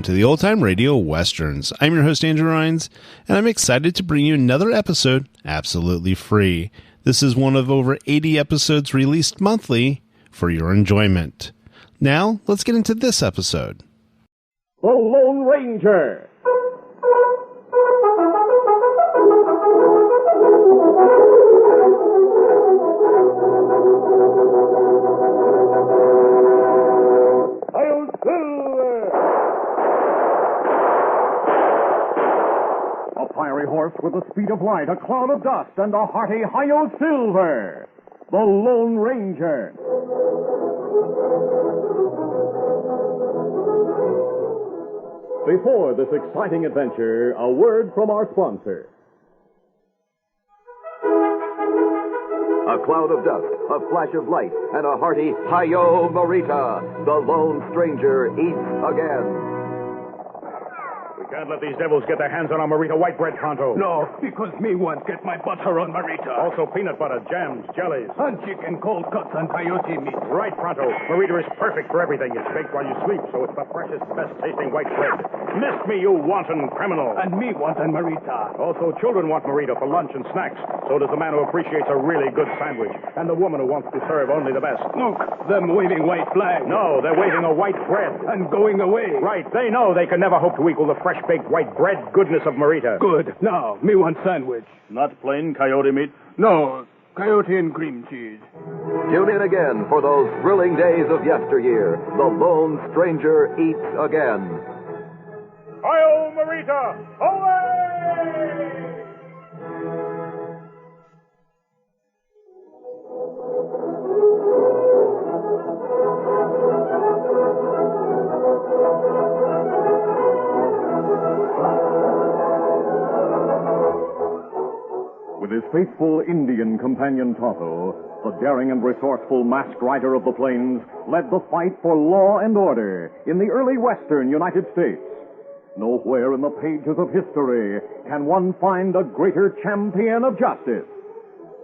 to the Old Time Radio Westerns. I'm your host, Andrew Rhynes, and I'm excited to bring you another episode absolutely free. This is one of over 80 episodes released monthly for your enjoyment. Now, let's get into this episode. The Lone Ranger. A fiery horse with the speed of light, a cloud of dust, and a hearty Hi-Yo Silver. The Lone Ranger. Before this exciting adventure, a word from our sponsor. A cloud of dust, a flash of light, and a hearty Hi-Yo Marita. The Lone Stranger eats again. Can't let these devils get their hands on our Marita white bread, Tonto. No, because me once get my butter on Marita. Also peanut butter, jams, jellies. And chicken, cold cuts, and coyote meat. Right, Pronto. Marita is perfect for everything. It's baked while you sleep, so it's the freshest, best-tasting white bread. Miss me, you wanton criminal. And me wantin' Marita. Also, children want Marita for lunch and snacks. So does the man who appreciates a really good sandwich. And the woman who wants to serve only the best. Look, them waving white flags. No, they're waving a white bread. And going away. Right, they know they can never hope to equal the fresh-baked white bread goodness of Marita. Good. Now, me want sandwich. Not plain coyote meat? No, coyote and cream cheese. Tune in again for those thrilling days of yesteryear. The Lone Stranger eats again. Hi-yo, Marita! Away! With his faithful Indian companion Tonto, the daring and resourceful masked rider of the plains led the fight for law and order in the early western United States. Nowhere in the pages of history can one find a greater champion of justice.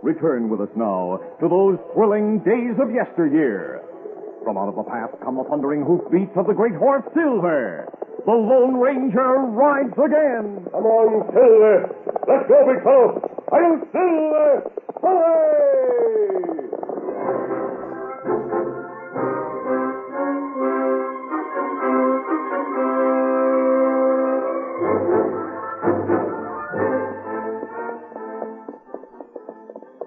Return with us now to those thrilling days of yesteryear. From out of the past come the thundering hoofbeats of the great horse Silver. The Lone Ranger rides again. Come on, Silver. Let's go, big fellow. I'll Silver. Hooray!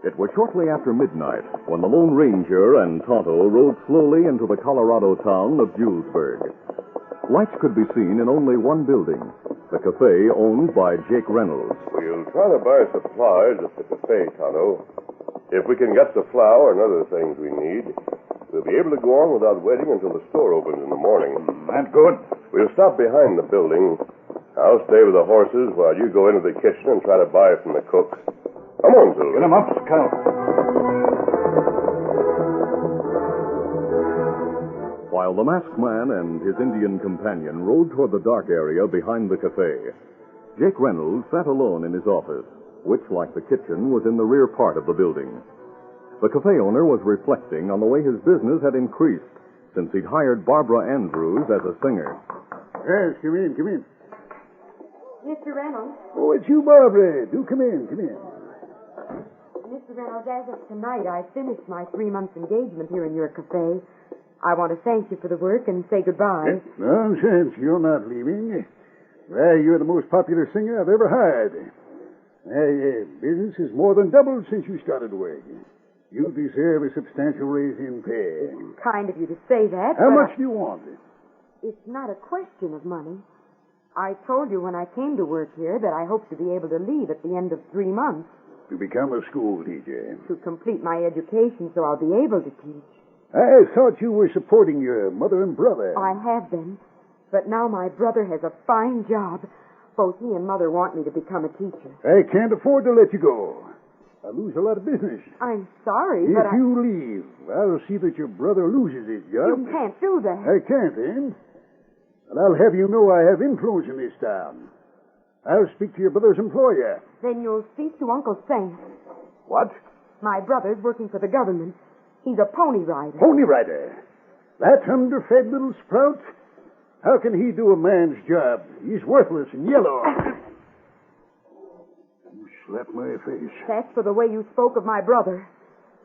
It was shortly after midnight when the Lone Ranger and Tonto rode slowly into the Colorado town of Julesburg. Lights could be seen in only one building, the cafe owned by Jake Reynolds. We'll try to buy supplies at the cafe, Tonto. If we can get the flour and other things we need, we'll be able to go on without waiting until the store opens in the morning. That's good. We'll stop behind the building. I'll stay with the horses while you go into the kitchen and try to buy from the cook. Come on, Silver. Get 'em up, Scout. While the masked man and his Indian companion rode toward the dark area behind the cafe, Jake Reynolds sat alone in his office, which, like the kitchen, was in the rear part of the building. The cafe owner was reflecting on the way his business had increased since he'd hired Barbara Andrews as a singer. Yes, come in, come in. Mr. Reynolds. Oh, it's you, Barbara. Do come in, come in. Mr. Reynolds, as of tonight, I finished my 3-month engagement here in your cafe. I want to thank you for the work and say goodbye. Nonsense. You're not leaving. Why, you're the most popular singer I've ever hired. Business has more than doubled since you started work. You deserve a substantial raise in pay. Kind of you to say that. How but much do you want? It's not a question of money. I told you when I came to work here that I hoped to be able to leave at the end of 3 months. To become a school teacher. To complete my education so I'll be able to teach. I thought you were supporting your mother and brother. I have been. But now my brother has a fine job. Both he and Mother want me to become a teacher. I can't afford to let you go. I lose a lot of business. I'm sorry, If but you leave, I'll see that your brother loses his job. You can't do that. I can't, eh? And I'll have you know I have influence in this town. I'll speak to your brother's employer. Then you'll speak to Uncle Sam. What? My brother's working for the government. He's a pony rider. Pony rider? That underfed little sprout? How can he do a man's job? He's worthless and yellow. You slapped my face. That's for the way you spoke of my brother.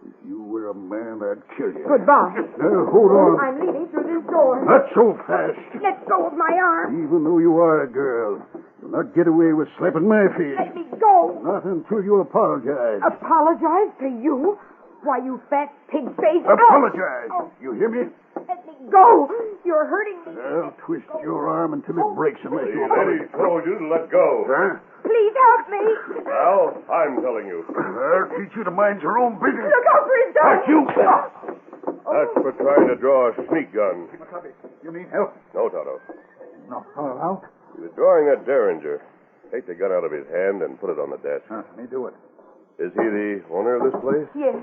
If you were a man, I'd kill you. Goodbye. Now, hold on. I'm leaving through this door. Not so fast. Let go of my arm. Even though you are a girl, you'll not get away with slapping my face. Let me go. Not until you apologize. Apologize to you? Why, you fat pig-faced... Apologize. Oh. You hear me? Let me go. You're hurting me. I'll twist your arm until it breaks unless you Eddie apologize. told you to let go. Huh? Please help me. Well, I'm telling you. I'll teach you to mind your own business. Look out for his gun. Not you. That's for trying to draw a sneak gun. You need help? No, Tonto. No, out. He was drawing that Derringer. Take the gun out of his hand and put it on the desk. Let me do it. Is he the owner of this place? Yes.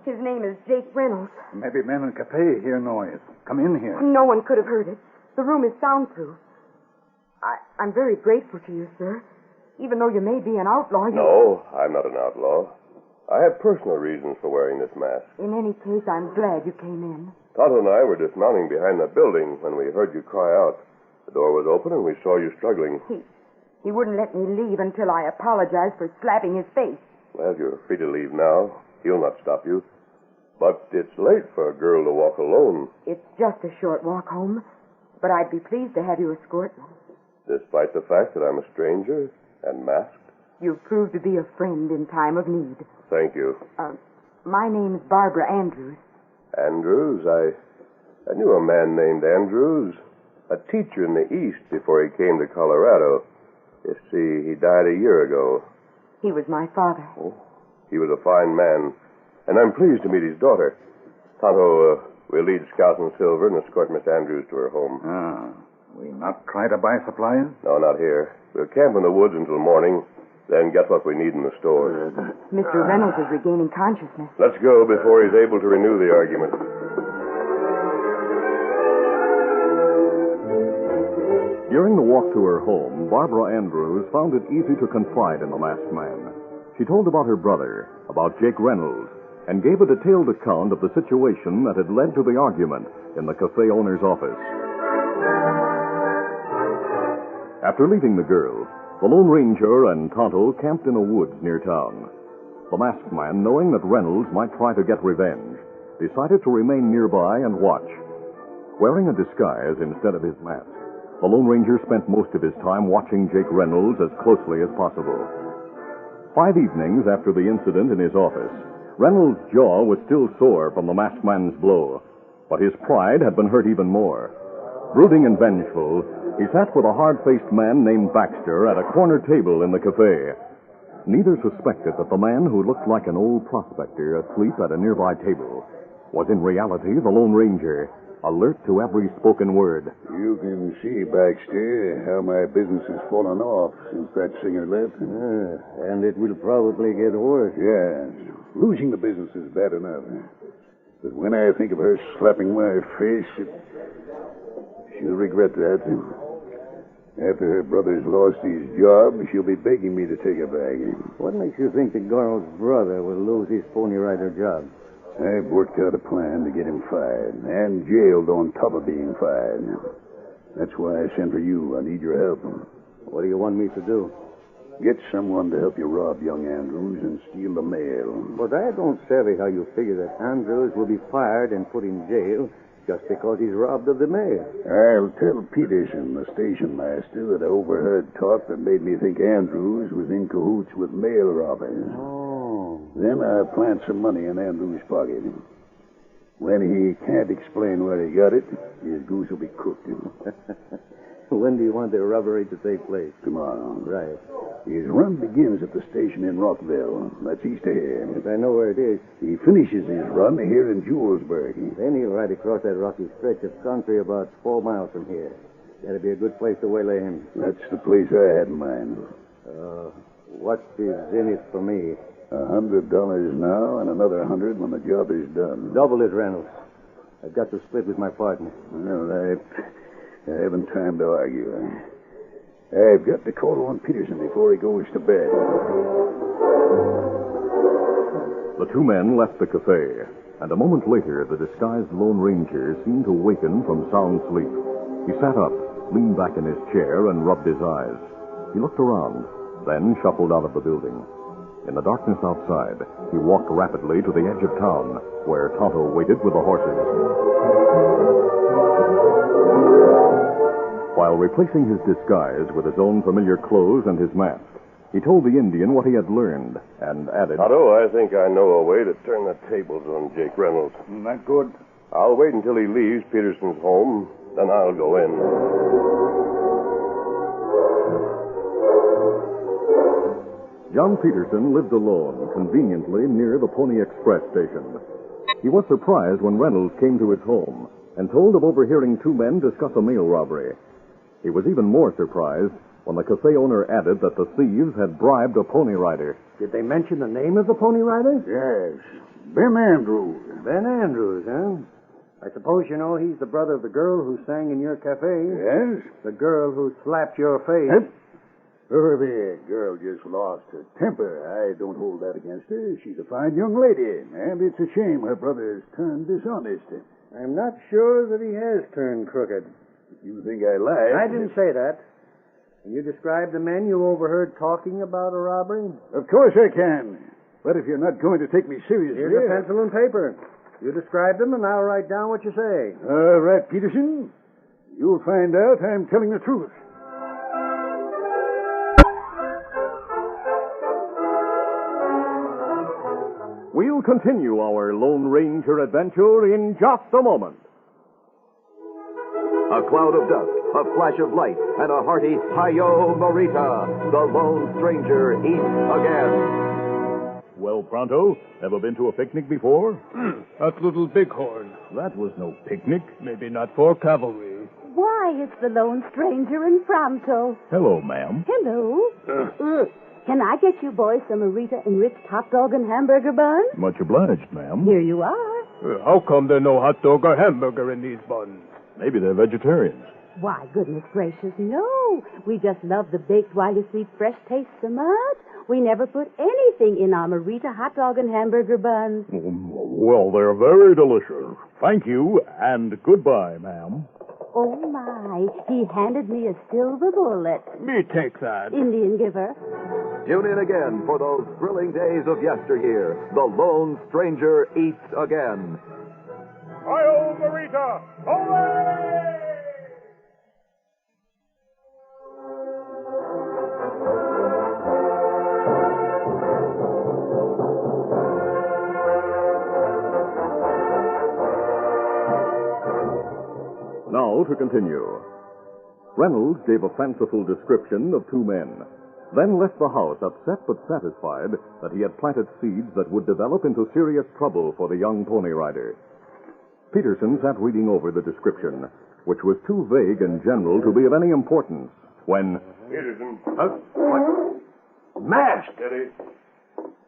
His name is Jake Reynolds. Maybe men in cafe hear noise. Come in here. No one could have heard it. The room is soundproof. I'm very grateful to you, sir. Even though you may be an outlaw, you... No, I'm not an outlaw. I have personal reasons for wearing this mask. In any case, I'm glad you came in. Tonto and I were dismounting behind the building when we heard you cry out. The door was open and we saw you struggling. He wouldn't let me leave until I apologized for slapping his face. Well, you're free to leave now. He'll not stop you. But it's late for a girl to walk alone. It's just a short walk home, but I'd be pleased to have you escort me. Despite the fact that I'm a stranger and masked. You've proved to be a friend in time of need. Thank you. My name's Barbara Andrews. Andrews? I knew a man named Andrews. A teacher in the East before he came to Colorado. You see, he died a year ago. He was my father. Oh, he was a fine man. And I'm pleased to meet his daughter. Tonto, we'll lead Scout and Silver and escort Miss Andrews to her home. We not try to buy supplies? No, not here. We'll camp in the woods until morning, then get what we need in the stores. Mr. Reynolds is regaining consciousness. Let's go before he's able to renew the argument. During the walk to her home, Barbara Andrews found it easy to confide in the masked man. She told about her brother, about Jake Reynolds, and gave a detailed account of the situation that had led to the argument in the cafe owner's office. After leaving the girl, the Lone Ranger and Tonto camped in a woods near town. The masked man, knowing that Reynolds might try to get revenge, decided to remain nearby and watch. Wearing a disguise instead of his mask, the Lone Ranger spent most of his time watching Jake Reynolds as closely as possible. 5 evenings after the incident in his office, Reynolds' jaw was still sore from the masked man's blow, but his pride had been hurt even more. Brooding and vengeful, he sat with a hard-faced man named Baxter at a corner table in the cafe. Neither suspected that the man who looked like an old prospector asleep at a nearby table was in reality the Lone Ranger, alert to every spoken word. You can see, Baxter, how my business has fallen off since that singer left. And it will probably get worse. Yes. Losing the business is bad enough. But when I think of her slapping my face, she'll regret that. After her brother's lost his job, she'll be begging me to take her back. What makes you think the girl's brother will lose his Pony Rider job? I've worked out a plan to get him fired, and jailed on top of being fired. That's why I sent for you. I need your help. What do you want me to do? Get someone to help you rob young Andrews and steal the mail. But I don't savvy how you figure that Andrews will be fired and put in jail just because he's robbed of the mail. I'll tell Peterson, the station master, that I overheard talk that made me think Andrews was in cahoots with mail robbers. Oh. Then I'll plant some money in Andrews' pocket. When he can't explain where he got it, his goose will be cooked. When do you want the robbery to take place? Tomorrow. Right. His run begins at the station in Rockville. That's east of here. Yes, I know where it is. He finishes his run here in Julesburg. Then he'll ride across that rocky stretch of country about 4 miles from here. That'd be a good place to waylay him. That's the place I had in mind. What is in it for me? $100 now and another 100 when the job is done. Double it, Reynolds. I've got to split with my partner. All right. I haven't time to argue. I've got to call on Peterson before he goes to bed. The two men left the cafe, and a moment later the disguised Lone Ranger seemed to waken from sound sleep. He sat up, leaned back in his chair, and rubbed his eyes. He looked around, then shuffled out of the building. In the darkness outside, he walked rapidly to the edge of town, where Tonto waited with the horses. While replacing his disguise with his own familiar clothes and his mask, he told the Indian what he had learned, and added, Tonto, I think I know a way to turn the tables on Jake Reynolds. That good? I'll wait until he leaves Peterson's home, then I'll go in. John Peterson lived alone, conveniently near the Pony Express station. He was surprised when Reynolds came to his home and told of overhearing two men discuss a mail robbery. He was even more surprised when the cafe owner added that the thieves had bribed a pony rider. Did they mention the name of the Pony Rider? Yes. Ben Andrews. Ben Andrews, huh? I suppose you know he's the brother of the girl who sang in your cafe. Yes? The girl who slapped your face. Yep. The girl just lost her temper. I don't hold that against her. She's a fine young lady, and it's a shame her brother's turned dishonest. I'm not sure that he has turned crooked. You think I lied? I didn't say that. Can you describe the men you overheard talking about a robbery? Of course I can. But if you're not going to take me seriously... Here's a pencil and paper. You describe them, and I'll write down what you say. All right, Peterson. You'll find out I'm telling the truth. We'll continue our Lone Ranger adventure in just a moment. A cloud of dust, a flash of light, and a hearty Hi-Yo Marita. The Lone Stranger eats again. Well, Pronto, ever been to a picnic before? At Little Bighorn. That was no picnic. Maybe not for cavalry. Why, it's the Lone Stranger in Pronto. Hello, ma'am. Hello. Can I get you boys some Marita enriched hot dog and hamburger buns? Much obliged, ma'am. Here you are. How come there's no hot dog or hamburger in these buns? Maybe they're vegetarians. Why, goodness gracious, no. We just love the baked while you sleep fresh taste so much. We never put anything in our Marita hot dog and hamburger buns. Well, they're very delicious. Thank you, and goodbye, ma'am. Oh, my. He handed me a silver bullet. Me take that. Indian giver. Tune in again for those thrilling days of yesteryear. The Lone Stranger eats again. Hi-yo, Marita! Away! Now to continue. Reynolds gave a fanciful description of two men, then left the house upset but satisfied that he had planted seeds that would develop into serious trouble for the young pony rider. Peterson sat reading over the description, which was too vague and general to be of any importance, when... Peterson. What? Masked! Steady.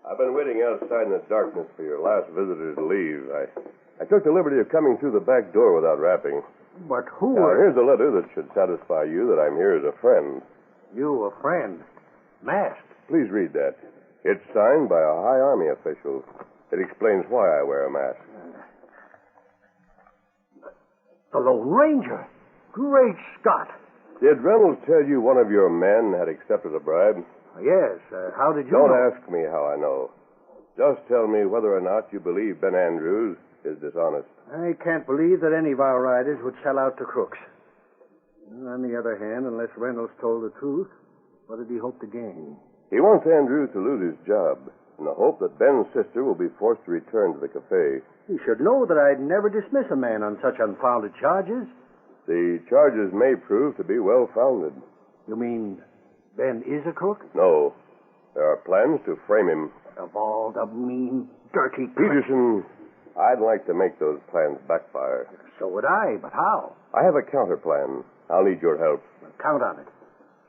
I've been waiting outside in the darkness for your last visitor to leave. I took the liberty of coming through the back door without rapping. But who Now, are... here's a letter that should satisfy you that I'm here as a friend. You, a friend. Masked. Please read that. It's signed by a high army official. It explains why I wear a mask. The Lone Ranger. Great Scott. Did Reynolds tell you one of your men had accepted a bribe? Yes. How did you Don't know? ask me how I know. Just tell me whether or not you believe Ben Andrews is dishonest. I can't believe that any of our riders would sell out to crooks. On the other hand, unless Reynolds told the truth, what did he hope to gain? He wants Andrews to lose his job in the hope that Ben's sister will be forced to return to the cafe. He should know that I'd never dismiss a man on such unfounded charges. The charges may prove to be well-founded. You mean Ben is a crook? No. There are plans to frame him. Of all the mean, dirty... Peterson, I'd like to make those plans backfire. So would I, but how? I have a counterplan. I'll need your help. Count on it.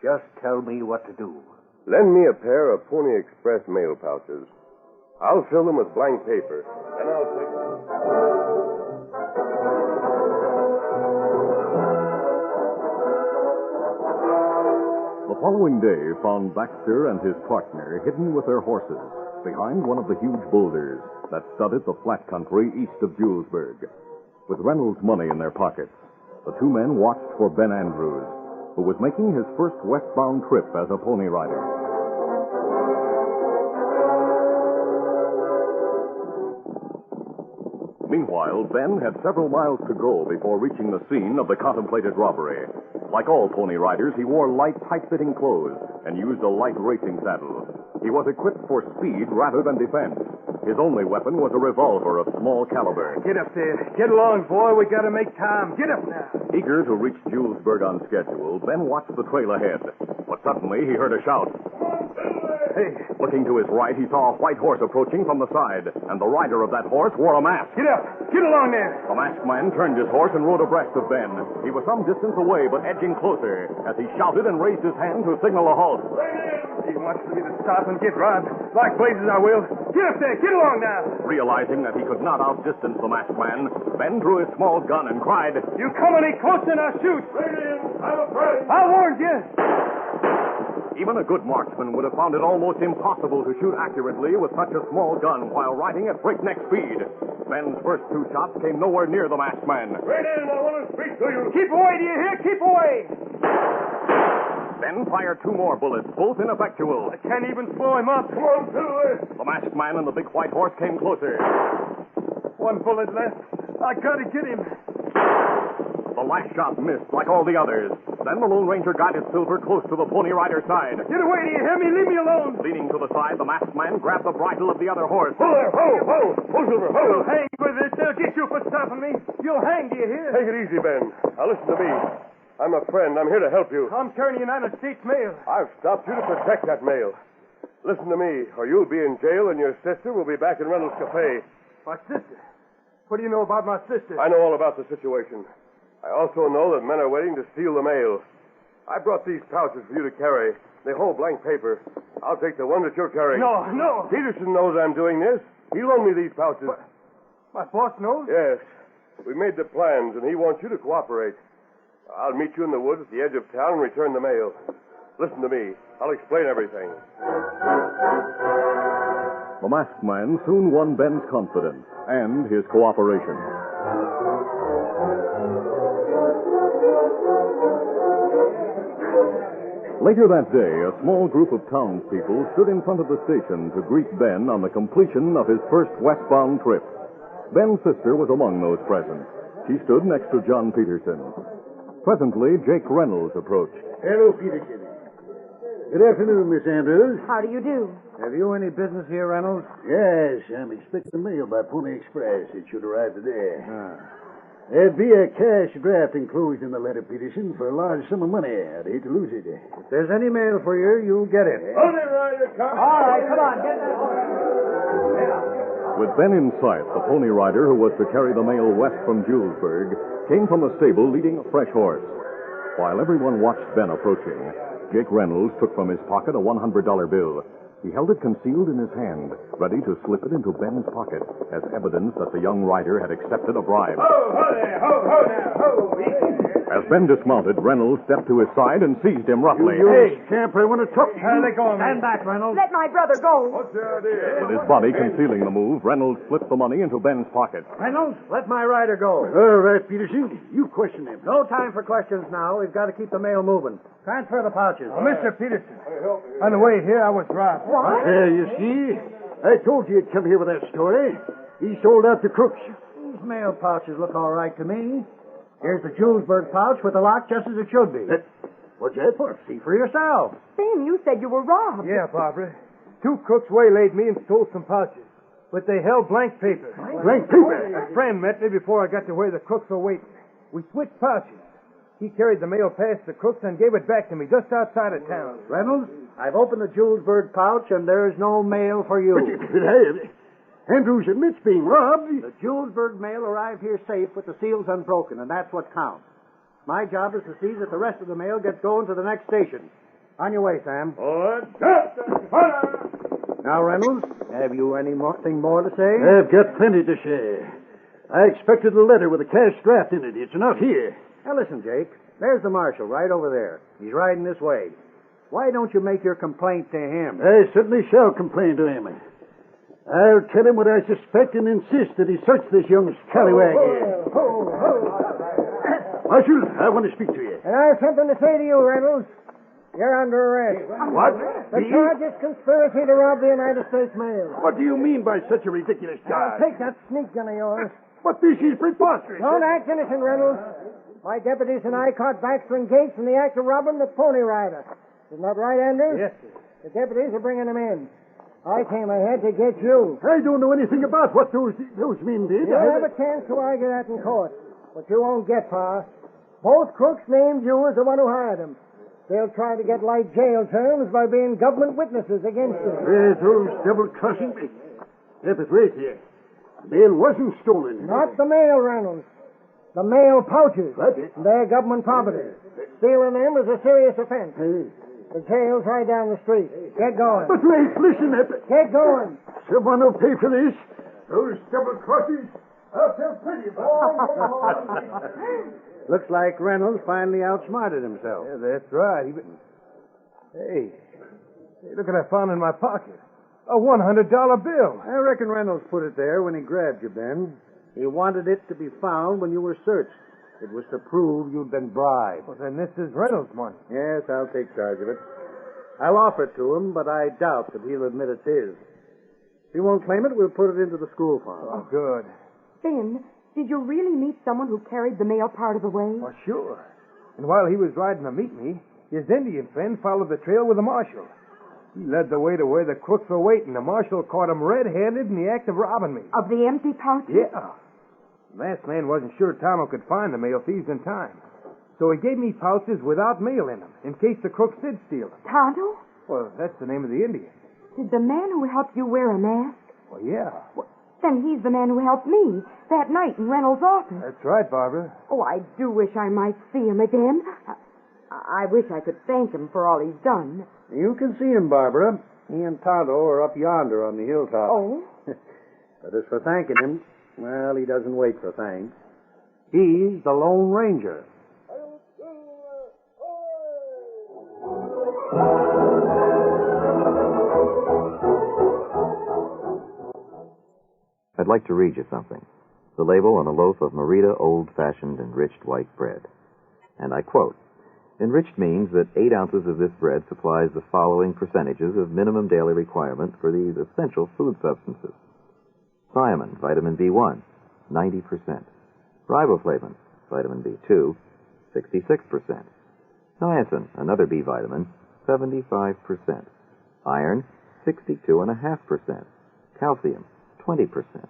Just tell me what to do. Lend me a pair of Pony Express mail pouches. I'll fill them with blank paper, and I'll take... The following day found Baxter and his partner hidden with their horses behind one of the huge boulders that studded the flat country east of Julesburg. With Reynolds' money in their pockets, The two men watched for Ben Andrews, who was making his first westbound trip as a pony rider. Meanwhile, Ben had several miles to go before reaching the scene of the contemplated robbery. Like all pony riders, he wore light, tight-fitting clothes and used a light racing saddle. He was equipped for speed rather than defense. His only weapon was a revolver of small caliber. Get up there. Get along, boy. We gotta make time. Get up now. Eager to reach Julesburg on schedule, Ben watched the trail ahead. But suddenly he heard a shout. Hey. Looking to his right, he saw a white horse approaching from the side, and the rider of that horse wore a mask. Get up. Get along there. The masked man turned his horse and rode abreast of Ben. He was some distance away, but edging closer as he shouted and raised his hand to signal a halt. He wants me to stop and get robbed. Like blazes, I will. Get up there. Get along now. Realizing that he could not outdistance the masked man, Ben drew his small gun and cried, You come any closer and I'll shoot. I'm afraid. I warned you. Even a good marksman would have found it almost impossible to shoot accurately with such a small gun while riding at breakneck speed. Ben's first two shots came nowhere near the masked man. Right in, I want to speak to you. Keep away, do you hear? Keep away. Ben fired two more bullets, both ineffectual. I can't even slow him up. Come on, Silver. The masked man and the big white horse came closer. One bullet left. I gotta get him. The last shot missed like all the others. Then the Lone Ranger guided Silver close to the Pony Rider's side. Get away, do you hear me? Leave me alone. Leaning to the side, the masked man grabbed the bridle of the other horse. Ho there, ho, ho. Ho, Silver, ho. You'll hang with this. They'll get you for stopping me. You'll hang, do you hear? Take it easy, Ben. Now listen to me. I'm a friend. I'm here to help you. I'm carrying United States mail. I've stopped you to protect that mail. Listen to me, or you'll be in jail and your sister will be back in Reynolds Cafe. My sister? What do you know about my sister? I know all about the situation. I also know that men are waiting to steal the mail. I brought these pouches for you to carry. They hold blank paper. I'll take the one that you're carrying. No, no. Peterson knows I'm doing this. He loaned me these pouches. What? My boss knows? Yes. We made the plans, and he wants you to cooperate. I'll meet you in the woods at the edge of town and return the mail. Listen to me. I'll explain everything. The masked man soon won Ben's confidence and his cooperation. Later that day, a small group of townspeople stood in front of the station to greet Ben on the completion of his first westbound trip. Ben's sister was among those present. She stood next to John Peterson. Presently, Jake Reynolds approached. Hello, Peterson. Good afternoon, Miss Andrews. How do you do? Have you any business here, Reynolds? Yes, I'm expecting mail by Pony Express. It should arrive today. There'd be a cash draft enclosed in the letter, Peterson, for a large sum of money. I'd hate to lose it. If there's any mail for you, you'll get it. Pony Rider, come. All right, come on, get that. With Ben in sight, the Pony Rider who was to carry the mail west from Julesburg came from the stable leading a fresh horse. While everyone watched Ben approaching, Jake Reynolds took from his pocket a $100 bill. He held it concealed in his hand, ready to slip it into Ben's pocket as evidence that the young rider had accepted a bribe. Ho, ho there, ho, ho now, ho. As Ben dismounted, Reynolds stepped to his side and seized him roughly. Hey, champ, I want to talk to you. Let go of me. Stand back, Reynolds. Let my brother go. What's the idea? With his body concealing the move, Reynolds slipped the money into Ben's pocket. Reynolds, let my rider go. All right, Peterson. You question him. No time for questions now. We've got to keep the mail moving. Transfer the pouches. Mr. Peterson, on the way here, I was robbed. What? You see? I told you you'd come here with that story. He sold out to crooks. These mail pouches look all right to me. Here's the Julesburg pouch with the lock just as it should be. What's that for? See for yourself. Ben, you said you were robbed. Yeah, Barbara. Two crooks waylaid me and stole some pouches. But they held blank paper. Blank paper? A friend met me before I got to where the crooks were waiting. We switched pouches. He carried the mail past the crooks and gave it back to me just outside of town. Reynolds, I've opened the Julesburg pouch and there's no mail for you. Andrews admits being robbed. The Julesburg mail arrived here safe with the seals unbroken, and that's what counts. My job is to see that the rest of the mail gets going to the next station. On your way, Sam. Now, Reynolds, have you anything more to say? I've got plenty to say. I expected a letter with a cash draft in it. It's not here. Now, listen, Jake. There's the marshal right over there. He's riding this way. Why don't you make your complaint to him? I certainly shall complain to him. I'll tell him what I suspect and insist that he search this young scallywag. Marshal, I want to speak to you. And I have something to say to you, Reynolds. You're under arrest. What? The Me? charge is conspiracy to rob the United States mail. What do you mean by such a ridiculous Now, charge? take that sneak gun of yours. But this is preposterous. Don't act innocent, Reynolds. My deputies and I caught Baxter and Gates in the act of robbing the Pony Rider. Isn't that right, Andrews? Yes, sir. The deputies are bringing him in. I came ahead to get you. I don't know anything about what those men did. You'll have a chance to argue that in court. But you won't get far. Both crooks named you as the one who hired them. They'll try to get light jail terms by being government witnesses against you. Those double-crossing me. Yeah, but wait here. The mail wasn't stolen. Not the mail, Reynolds. The mail pouches. What? They're government property. Stealing them is a serious offense. The jail's right down the street. Get going. But wait, listen. Get going. Someone will pay for this. Those double-crossings. I'll tell plenty about them. Looks like Reynolds finally outsmarted himself. Yeah, that's right. Hey, look what I found in my pocket. A $100 bill. I reckon Reynolds put it there when he grabbed you, Ben. He wanted it to be found when you were searched. It was to prove you'd been bribed. Well, then this is Reynolds' money. Yes, I'll take charge of it. I'll offer it to him, but I doubt that he'll admit it's his. If he won't claim it, we'll put it into the school fund. Oh, good. Ben, did you really meet someone who carried the mail part of the way? Well, sure. And while he was riding to meet me, his Indian friend followed the trail with the marshal. He led the way to where the crooks were waiting. The marshal caught him red-handed in the act of robbing me. Of the empty pouches? Yeah. The last man wasn't sure Tonto could find the mail thieves in time. So he gave me pouches without mail in them, in case the crooks did steal them. Tonto? Well, that's the name of the Indian. Did the man who helped you wear a mask? Well, yeah. Then he's the man who helped me that night in Reynolds' office. That's right, Barbara. Oh, I do wish I might see him again. I wish I could thank him for all he's done. You can see him, Barbara. He and Tonto are up yonder on the hilltop. Oh? But as for thanking him, well, he doesn't wait for thanks. He's the Lone Ranger. I'd like to read you something. The label on a loaf of Merita old-fashioned enriched white bread. And I quote, "Enriched means that 8 ounces of this bread supplies the following percentages of minimum daily requirement for these essential food substances. Thiamine, vitamin B1, 90%. Riboflavin, vitamin B2, 66%. Niacin, another B vitamin, 75%. Iron, 62.5%. Calcium, 20%.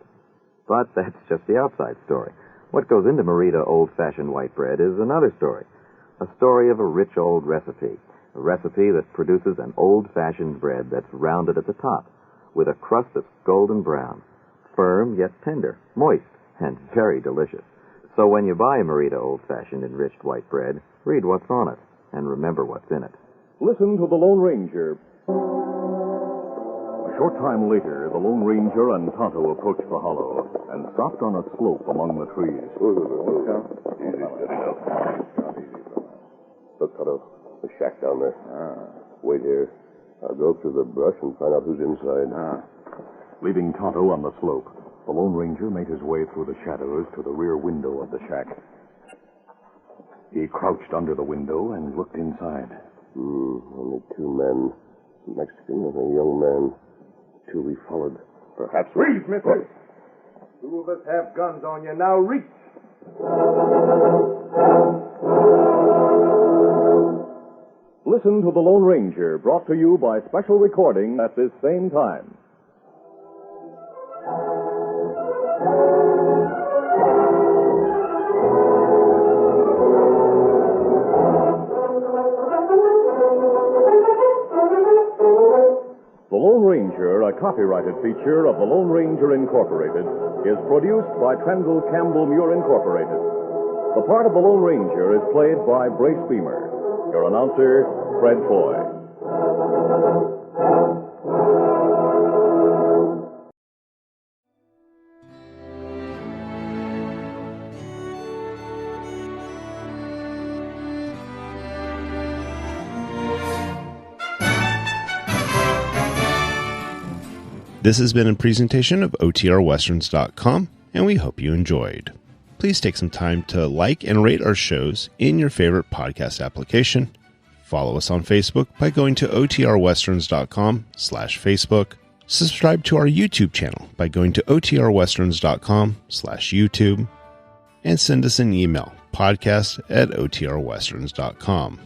But that's just the outside story. What goes into Merita old-fashioned white bread is another story. A story of a rich old recipe. A recipe that produces an old-fashioned bread that's rounded at the top, with a crust that's golden brown, firm yet tender, moist, and very delicious. So when you buy Merita old-fashioned enriched white bread, read what's on it, and remember what's in it. Listen to the Lone Ranger. A short time later, the Lone Ranger and Tonto approached the hollow and stopped on a slope among the trees. Easy, steady now. Look, Tonto, the shack down there. Wait here. I'll go through the brush and find out who's inside. Leaving Tonto on the slope, the Lone Ranger made his way through the shadows to the rear window of the shack. He crouched under the window and looked inside. Only 2 men. A Mexican and a young man. 2 we followed. Perhaps... Freeze, mister! 2 of us have guns on you. Now reach! Listen to the Lone Ranger, brought to you by special recording at this same time. The Lone Ranger, a copyrighted feature of the Lone Ranger Incorporated, is produced by Trendle Campbell Muir Incorporated. The part of the Lone Ranger is played by Brace Beamer. Your announcer, Fred Foy. This has been a presentation of OTRWesterns.com, and we hope you enjoyed. please take some time to like and rate our shows in your favorite podcast application. Follow us on Facebook by going to otrwesterns.com/Facebook. Subscribe to our YouTube channel by going to otrwesterns.com/YouTube. And send us an email, podcast@otrwesterns.com.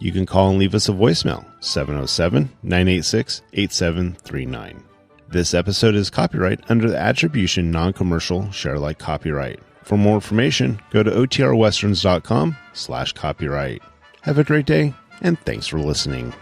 You can call and leave us a voicemail, 707-986-8739. This episode is copyright under the Attribution Non-Commercial Share Alike copyright. For more information, go to otrwesterns.com/copyright. Have a great day, and thanks for listening.